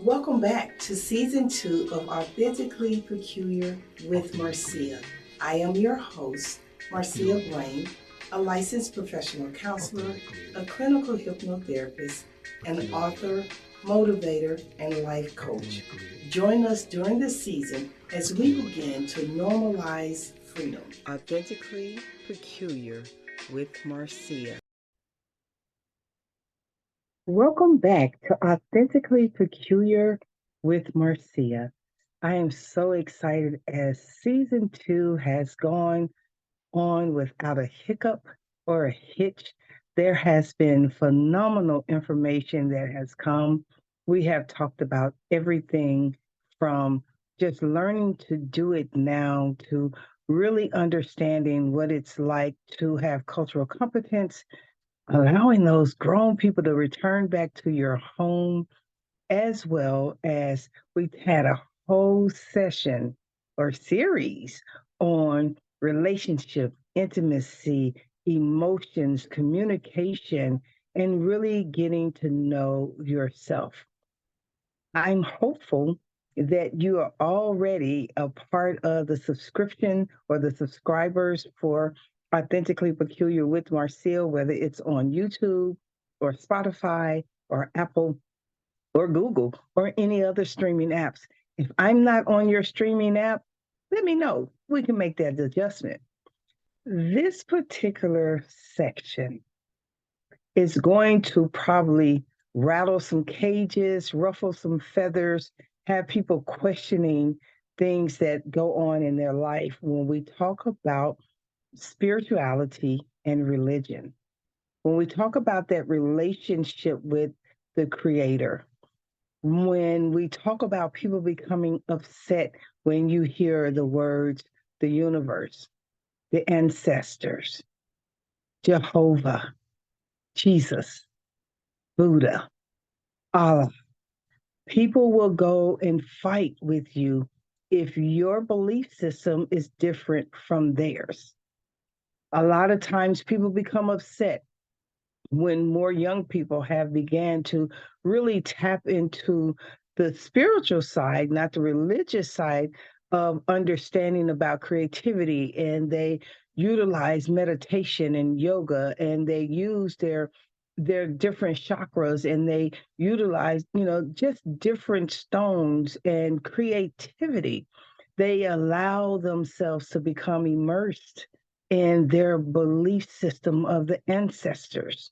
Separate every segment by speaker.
Speaker 1: Welcome back to season 2 of Authentically Peculiar with Marcia. I am your host, Marcia Blane, a licensed professional counselor, a clinical hypnotherapist, an author, motivator, and life coach. Join us during this season as we begin to normalize freedom. Authentically Peculiar with Marcia. Welcome back to Authentically Peculiar with Marcia. I am so excited as season 2 has gone on without a hiccup or a hitch. There has been phenomenal information that has come. We have talked about everything from just learning to do it now to really understanding what it's like to have cultural competence, allowing those grown people to return back to your home, as well as we've had a whole session or series on relationship, intimacy, emotions, communication, and really getting to know yourself. I'm hopeful that you are already a part of the subscription or the subscribers for Authentically Peculiar with Marcia, whether it's on YouTube or Spotify or Apple or Google or any other streaming apps. If I'm not on your streaming app, let me know. We can make that adjustment. This particular section is going to probably rattle some cages, ruffle some feathers, have people questioning things that go on in their life when we talk about spirituality and religion. When we talk about that relationship with the Creator, when we talk about people becoming upset when you hear the words the universe, the ancestors, Jehovah, Jesus, Buddha, Allah, people will go and fight with you if your belief system is different from theirs. A lot of times people become upset when more young people have began to really tap into the spiritual side, not the religious side of understanding about creativity, and they utilize meditation and yoga, and they use their different chakras, and they utilize, just different stones and creativity. They allow themselves to become immersed in their belief system of the ancestors.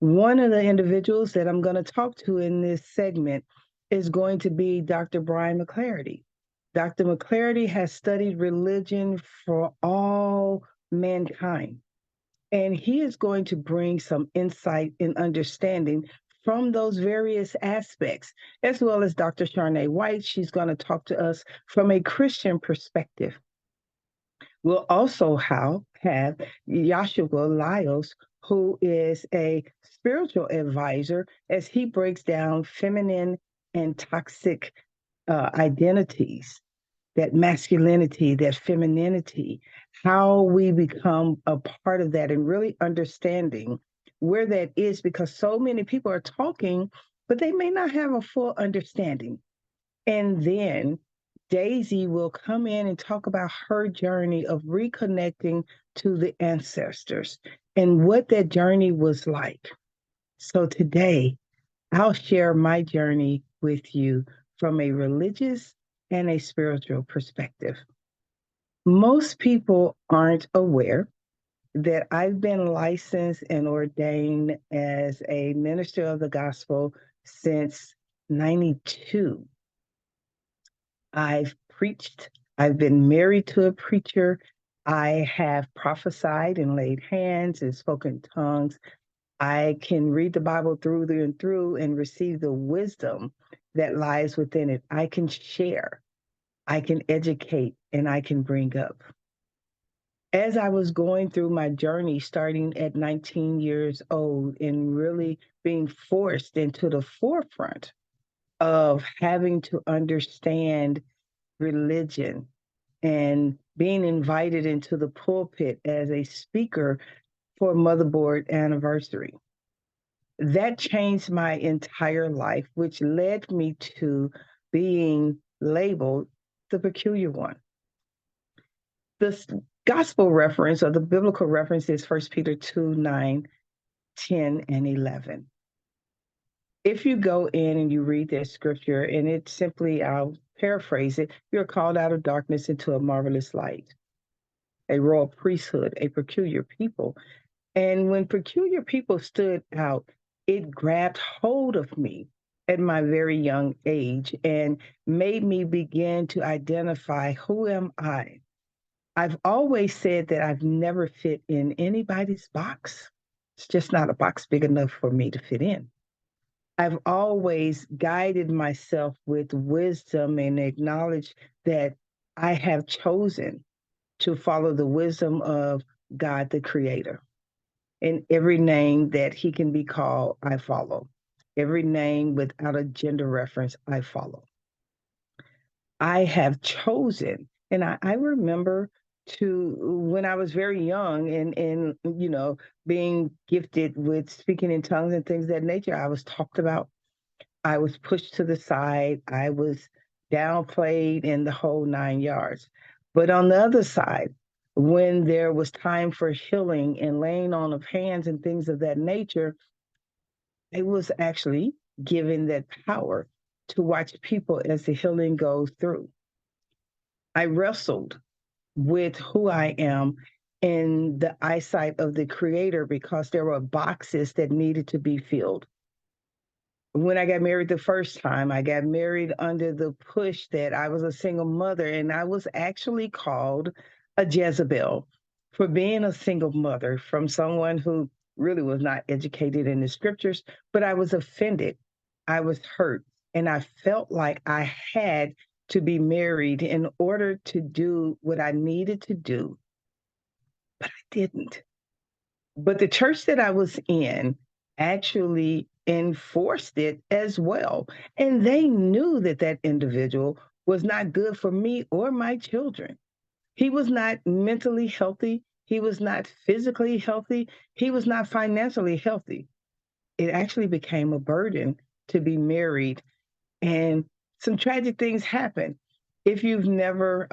Speaker 1: One of the individuals that I'm going to talk to in this segment is going to be Dr. Brian McClarity. Dr. McClarity has studied religion for all mankind, and he is going to bring some insight and understanding from those various aspects, as well as Dr. Charnay White. She's going to talk to us from a Christian perspective. We'll also have Yashua Lyles, who is a spiritual advisor, as he breaks down feminine and toxic identities, that masculinity, that femininity, how we become a part of that, and really understanding where that is, because so many people are talking, but they may not have a full understanding. And then Daisy will come in and talk about her journey of reconnecting to the ancestors and what that journey was like. So today, I'll share my journey with you from a religious and a spiritual perspective. Most people aren't aware that I've been licensed and ordained as a minister of the gospel since 92. I've preached. I've been married to a preacher. I have prophesied and laid hands and spoken tongues. I can read the Bible through and through and receive the wisdom that lies within it. I can share, I can educate, and I can bring up. As I was going through my journey, starting at 19 years old, and really being forced into the forefront of having to understand religion and being invited into the pulpit as a speaker for Motherboard anniversary. That changed my entire life, which led me to being labeled the peculiar one. The gospel reference or the biblical reference is 1 Peter 2:9, 10, and 11. If you go in and you read that scripture, and it simply, I'll paraphrase it, you're called out of darkness into a marvelous light, a royal priesthood, a peculiar people. And when peculiar people stood out, it grabbed hold of me at my very young age and made me begin to identify, who am I? I've always said that I've never fit in anybody's box. It's just not a box big enough for me to fit in. I've always guided myself with wisdom and acknowledged that I have chosen to follow the wisdom of God, the Creator. And every name that He can be called, I follow. Every name without a gender reference, I follow. I have chosen, and I remember to when I was very young and being gifted with speaking in tongues and things of that nature, I was talked about. I was pushed to the side. I was downplayed in the whole 9 yards. But on the other side, when there was time for healing and laying on of hands and things of that nature, I was actually given that power to watch people as the healing goes through. I wrestled with who I am in the eyesight of the Creator because there were boxes that needed to be filled. When I got married the first time, I got married under the push that I was a single mother, and I was actually called a Jezebel for being a single mother from someone who really was not educated in the scriptures, but I was offended. I was hurt, and I felt like I had to be married in order to do what I needed to do, but I didn't. But the church that I was in actually enforced it as well. And they knew that that individual was not good for me or my children. He was not mentally healthy. He was not physically healthy. He was not financially healthy. It actually became a burden to be married, and some tragic things happen. If you've never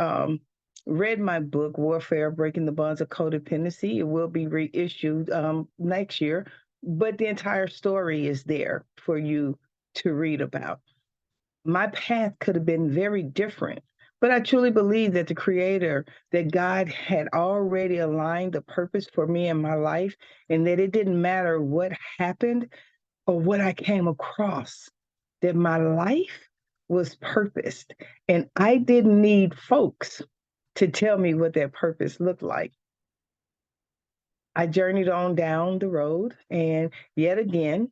Speaker 1: read my book, Warfare Breaking the Bonds of Codependency, it will be reissued next year, but the entire story is there for you to read about. My path could have been very different, but I truly believe that the Creator, that God had already aligned the purpose for me in my life, and that it didn't matter what happened or what I came across, that my life was purposed. And I didn't need folks to tell me what that purpose looked like. I journeyed on down the road, and yet again,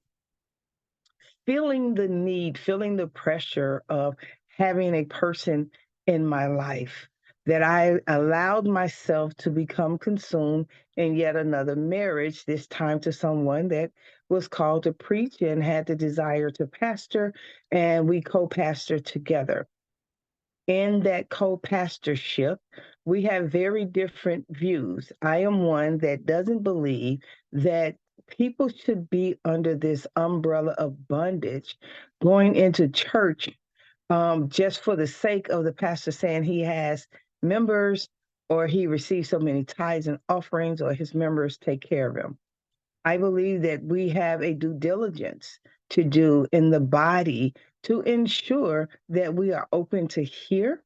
Speaker 1: feeling the need, feeling the pressure of having a person in my life, that I allowed myself to become consumed in yet another marriage, this time to someone that was called to preach and had the desire to pastor, and we co-pastor together. In that co-pastorship, we have very different views. I am one that doesn't believe that people should be under this umbrella of bondage going into church just for the sake of the pastor saying he has members or he receives so many tithes and offerings or his members take care of him. I believe that we have a due diligence to do in the body to ensure that we are open to hear,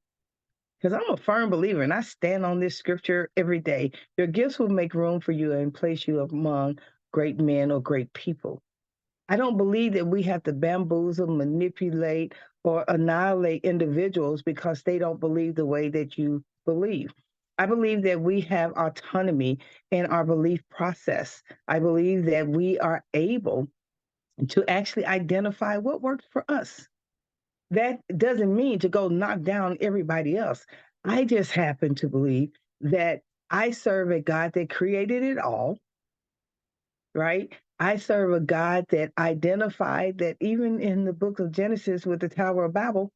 Speaker 1: because I'm a firm believer and I stand on this scripture every day. Your gifts will make room for you and place you among great men or great people. I don't believe that we have to bamboozle, manipulate, or annihilate individuals because they don't believe the way that you believe. I believe that we have autonomy in our belief process. I believe that we are able to actually identify what works for us. That doesn't mean to go knock down everybody else. I just happen to believe that I serve a God that created it all, right? I serve a God that identified that even in the book of Genesis with the Tower of Babel,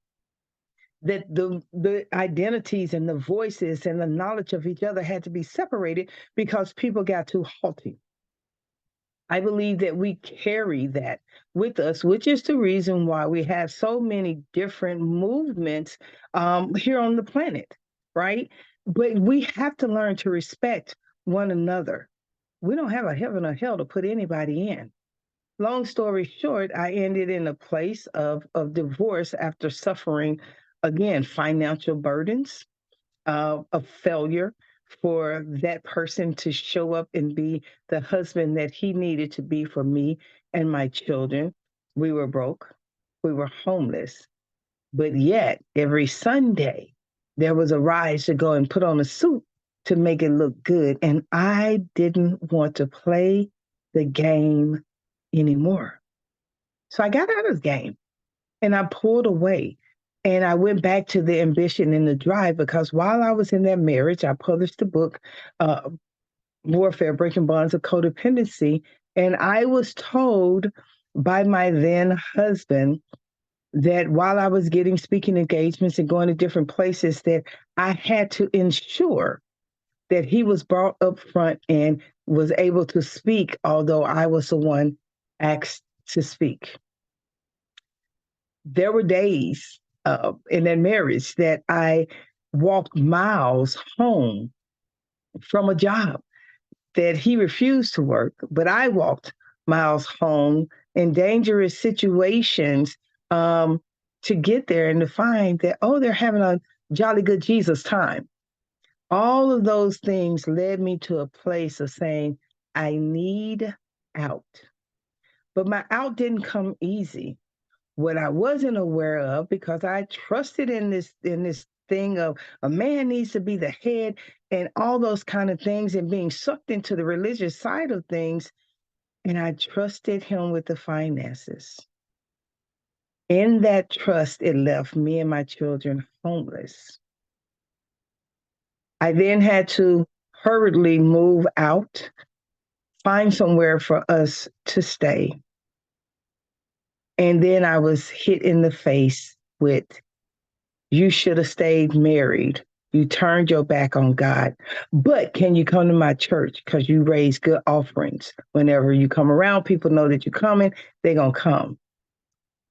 Speaker 1: that the identities and the voices and the knowledge of each other had to be separated because people got too haughty. I believe that we carry that with us, which is the reason why we have so many different movements here on the planet, right? But we have to learn to respect one another. We don't have a heaven or hell to put anybody in. Long story short, I ended in a place of divorce after suffering, again, financial burdens, of failure for that person to show up and be the husband that he needed to be for me and my children. We were broke, we were homeless, but yet every Sunday there was a rise to go and put on a suit to make it look good. And I didn't want to play the game anymore. So I got out of the game and I pulled away. And I went back to the ambition and the drive because while I was in that marriage, I published a book, uh, Warfare Breaking Bonds of Codependency. And I was told by my then husband that while I was getting speaking engagements and going to different places, that I had to ensure that he was brought up front and was able to speak, although I was the one asked to speak. There were days in that marriage that I walked miles home from a job that he refused to work, but I walked miles home in dangerous situations um, to get there and to find that, oh, they're having a jolly good Jesus time. All of those things led me to a place of saying, I need out. But my out didn't come easy. What I wasn't aware of, because I trusted in this thing of a man needs to be the head and all those kind of things and being sucked into the religious side of things, and I trusted him with the finances. In that trust, it left me and my children homeless. I then had to hurriedly move out, find somewhere for us to stay. And then I was hit in the face with, you should have stayed married. You turned your back on God. But can you come to my church? Because you raise good offerings. Whenever you come around, people know that you're coming, they're going to come.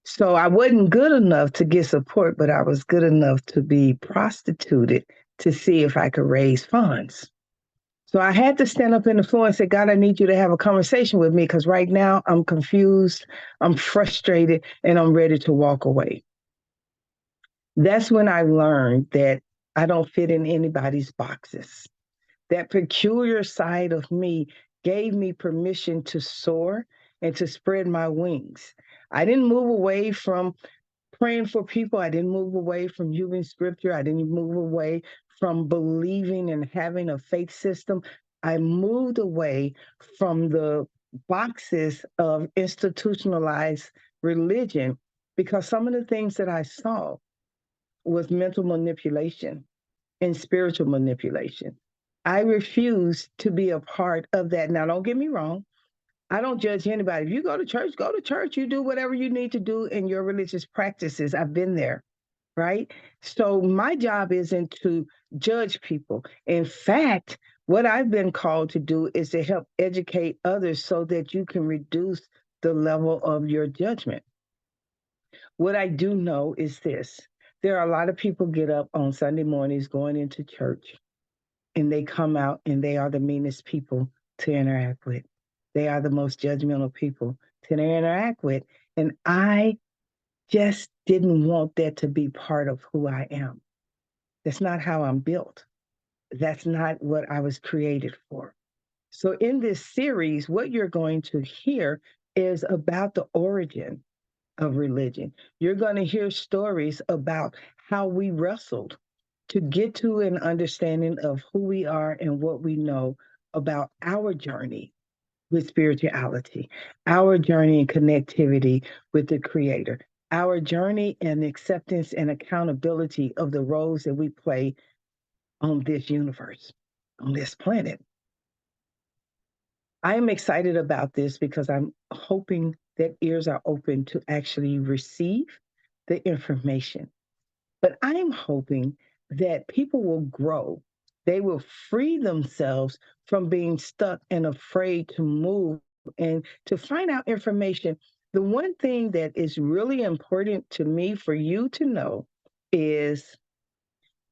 Speaker 1: So I wasn't good enough to get support, but I was good enough to be prostituted to see if I could raise funds. So I had to stand up in the floor and say, God, I need you to have a conversation with me because right now I'm confused, I'm frustrated, and I'm ready to walk away. That's when I learned that I don't fit in anybody's boxes. That peculiar side of me gave me permission to soar and to spread my wings. I didn't move away from praying for people. I didn't move away from using scripture. I didn't move away from believing and having a faith system. I moved away from the boxes of institutionalized religion because some of the things that I saw was mental manipulation and spiritual manipulation. I refuse to be a part of that. Now, don't get me wrong. I don't judge anybody. If you go to church, go to church. You do whatever you need to do in your religious practices. I've been there, right? So my job isn't to judge people. In fact, what I've been called to do is to help educate others so that you can reduce the level of your judgment. What I do know is this. There are a lot of people get up on Sunday mornings going into church and they come out and they are the meanest people to interact with. They are the most judgmental people to interact with. And I just didn't want that to be part of who I am. That's not how I'm built. That's not what I was created for. So, in this series, what you're going to hear is about the origin of religion. You're going to hear stories about how we wrestled to get to an understanding of who we are and what we know about our journey with spirituality, our journey and connectivity with the Creator, our journey and acceptance and accountability of the roles that we play on this universe, on this planet. I am excited about this because I'm hoping that ears are open to actually receive the information. But I'm hoping that people will grow. They will free themselves from being stuck and afraid to move and to find out information. The one thing that is really important to me for you to know is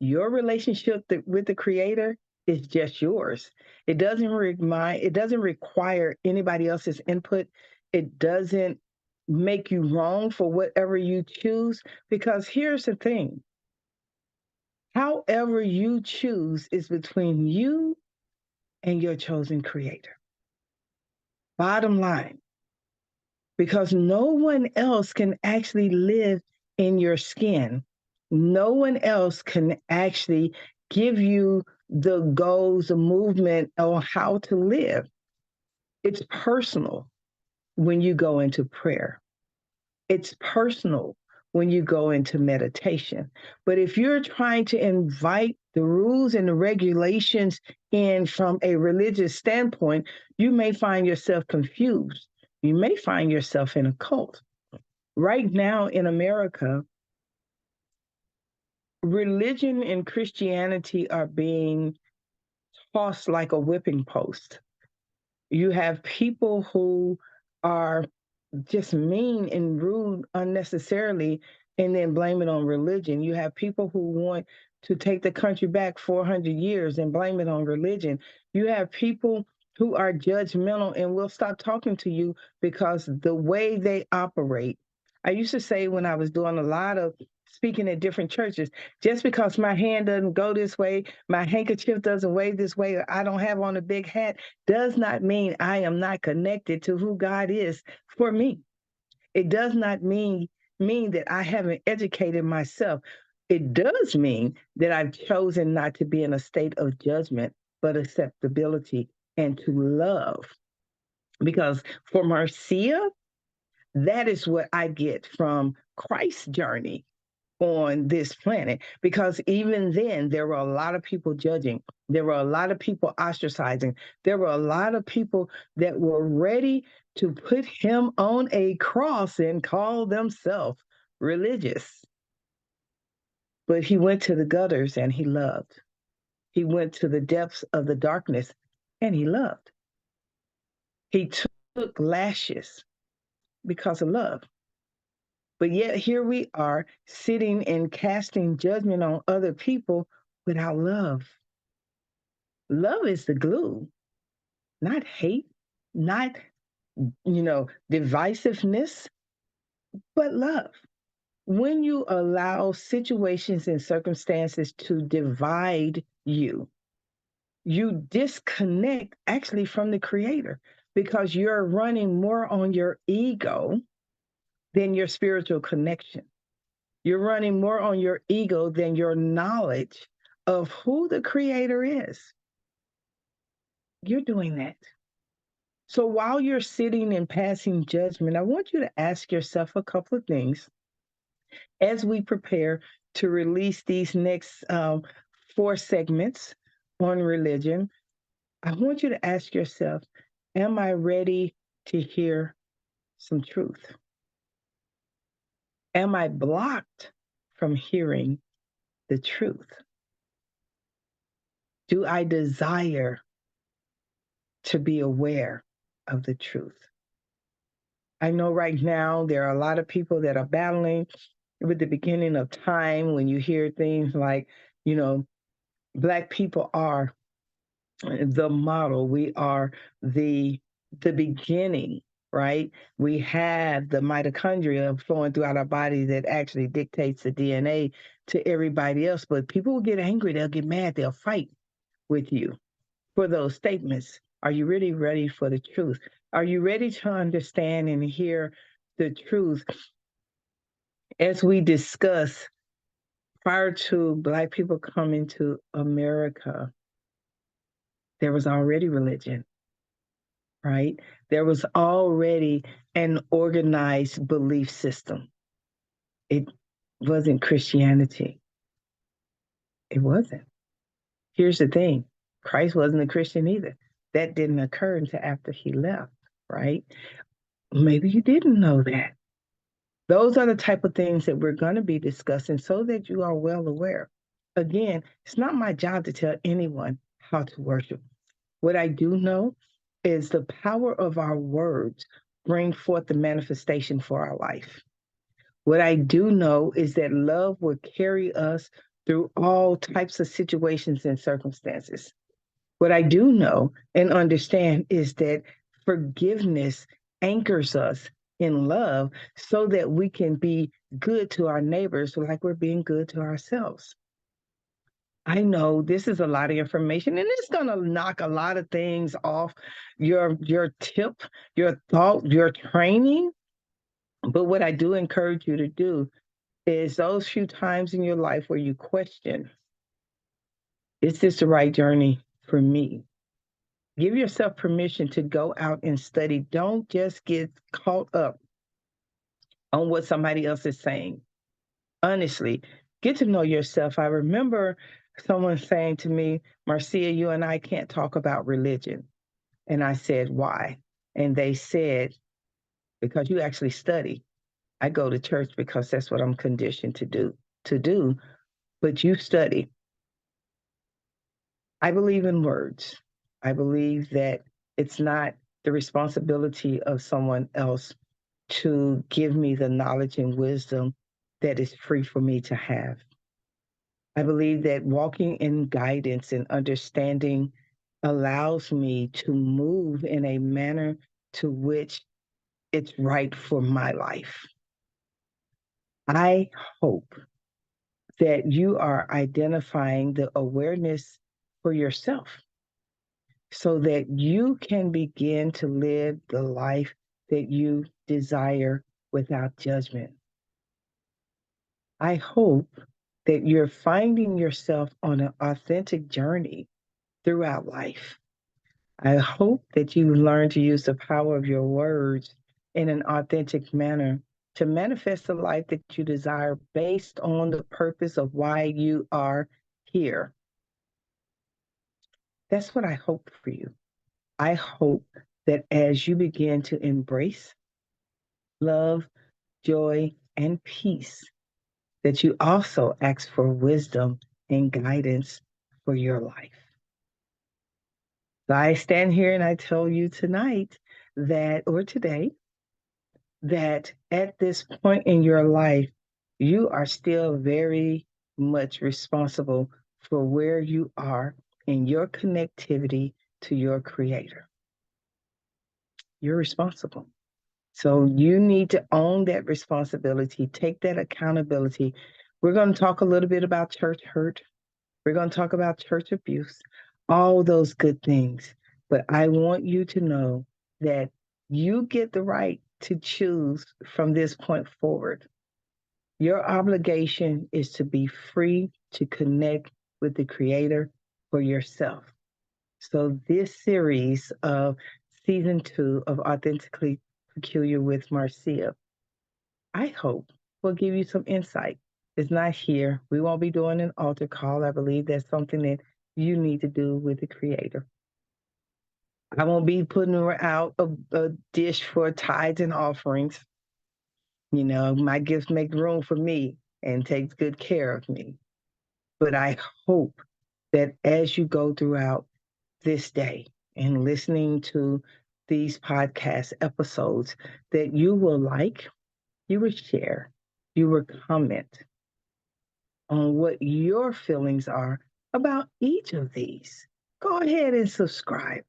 Speaker 1: your relationship with the creator is just yours. It doesn't require anybody else's input. It doesn't make you wrong for whatever you choose, because here's the thing. However you choose is between you and your chosen creator. Bottom line, because no one else can actually live in your skin. No one else can actually give you the goals, the movement on how to live. It's personal when you go into prayer. It's personal when you go into meditation. But if you're trying to invite the rules and the regulations in from a religious standpoint, you may find yourself confused. You may find yourself in a cult. Right now in America, religion and Christianity are being tossed like a whipping post. You have people who are just mean and rude unnecessarily and then blame it on religion. You have people who want to take the country back 400 years and blame it on religion. You have people who are judgmental and will stop talking to you because the way they operate. I used to say when I was doing a lot of speaking at different churches, just because my hand doesn't go this way, my handkerchief doesn't wave this way, or I don't have on a big hat, does not mean I am not connected to who God is for me. It does not mean that I haven't educated myself. It does mean that I've chosen not to be in a state of judgment, but acceptability and to love. Because for Marcia, that is what I get from Christ's journey on this planet, because even then there were a lot of people judging, there were a lot of people ostracizing, there were a lot of people that were ready to put him on a cross and call themselves religious. But he went to the gutters and he loved. He went to the depths of the darkness and he loved. He took lashes because of love. But yet here we are sitting and casting judgment on other people without love. Love is the glue, not hate, not, divisiveness, but love. When you allow situations and circumstances to divide you, you disconnect actually from the creator, because you're running more on your ego than your spiritual connection. You're running more on your ego than your knowledge of who the creator is. You're doing that. So while you're sitting and passing judgment, I want you to ask yourself a couple of things as we prepare to release these next 4 segments on religion. I want you to ask yourself, am I ready to hear some truth? Am I blocked from hearing the truth? Do I desire to be aware of the truth? I know right now there are a lot of people that are battling with the beginning of time when you hear things like, you know, Black people are the model. We are the beginning, right? We have the mitochondria flowing throughout our body that actually dictates the DNA to everybody else. But people will get angry, they'll get mad, they'll fight with you for those statements. Are you really ready for the truth? Are you ready to understand and hear the truth? As we discuss, prior to Black people coming to America, there was already religion, right? There was already an organized belief system. It wasn't Christianity. It wasn't. Here's the thing, Christ wasn't a Christian either. That didn't occur until after he left, right? Maybe you didn't know that. Those are the type of things that we're going to be discussing so that you are well aware. Again, it's not my job to tell anyone how to worship. What I do know is the power of our words bring forth the manifestation for our life. What I do know is that love will carry us through all types of situations and circumstances. What I do know and understand is that forgiveness anchors us in love so that we can be good to our neighbors like we're being good to ourselves. I know this is a lot of information and it's going to knock a lot of things off your tip, your thought, your training. But what I do encourage you to do is those few times in your life where you question, is this the right journey for me? Give yourself permission to go out and study. Don't just get caught up on what somebody else is saying. Honestly, get to know yourself. I remember someone saying to me, Marcia, you and I can't talk about religion. And I said, why? And they said, because you actually study. I go to church because that's what I'm conditioned to do, but you study. I believe in words. I believe that it's not the responsibility of someone else to give me the knowledge and wisdom that is free for me to have. I believe that walking in guidance and understanding allows me to move in a manner to which it's right for my life. I hope that you are identifying the awareness for yourself so that you can begin to live the life that you desire without judgment. I hope that you're finding yourself on an authentic journey throughout life. I hope that you learn to use the power of your words in an authentic manner to manifest the life that you desire based on the purpose of why you are here. That's what I hope for you. I hope that as you begin to embrace love, joy, and peace, that you also ask for wisdom and guidance for your life. So I stand here and I tell you tonight that, or today, that at this point in your life, you are still very much responsible for where you are in your connectivity to your creator. You're responsible. So you need to own that responsibility, take that accountability. We're going to talk a little bit about church hurt. We're going to talk about church abuse, all those good things. But I want you to know that you get the right to choose from this point forward. Your obligation is to be free to connect with the Creator for yourself. So, this series of season 2 of Authentically Peculiar with Marcia, I hope will give you some insight. It's not here. We won't be doing an altar call. I believe that's something that you need to do with the Creator. I won't be putting out a dish for tithes and offerings. You know, my gifts make room for me and takes good care of me. But I hope that as you go throughout this day and listening to these podcast episodes, that you will like, you will share, you will comment on what your feelings are about each of these. Go ahead and subscribe.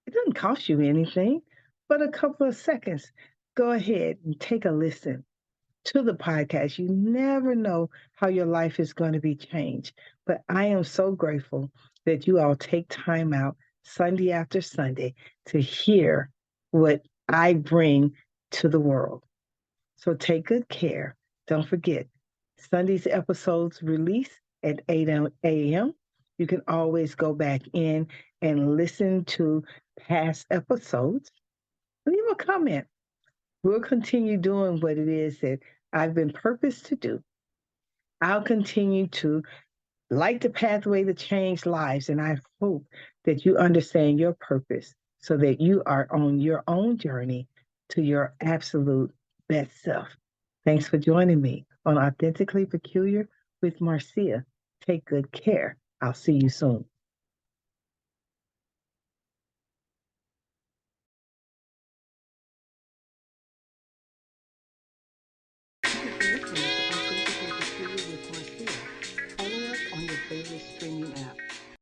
Speaker 1: It doesn't cost you anything but a couple of seconds. Go ahead and take a listen to the podcast. You never know how your life is going to be changed. But I am so grateful that you all take time out Sunday after Sunday to hear what I bring to the world. So take good care. Don't forget, Sunday's episodes release at 8 a.m. You can always go back in and listen to past episodes. Leave a comment. We'll continue doing what it is that I've been purposed to do. I'll continue to light the pathway to change lives, and I hope that you understand your purpose so that you are on your own journey to your absolute best self. Thanks for joining me on Authentically Peculiar with Marcia. Take good care. I'll see you soon. favorite streaming app.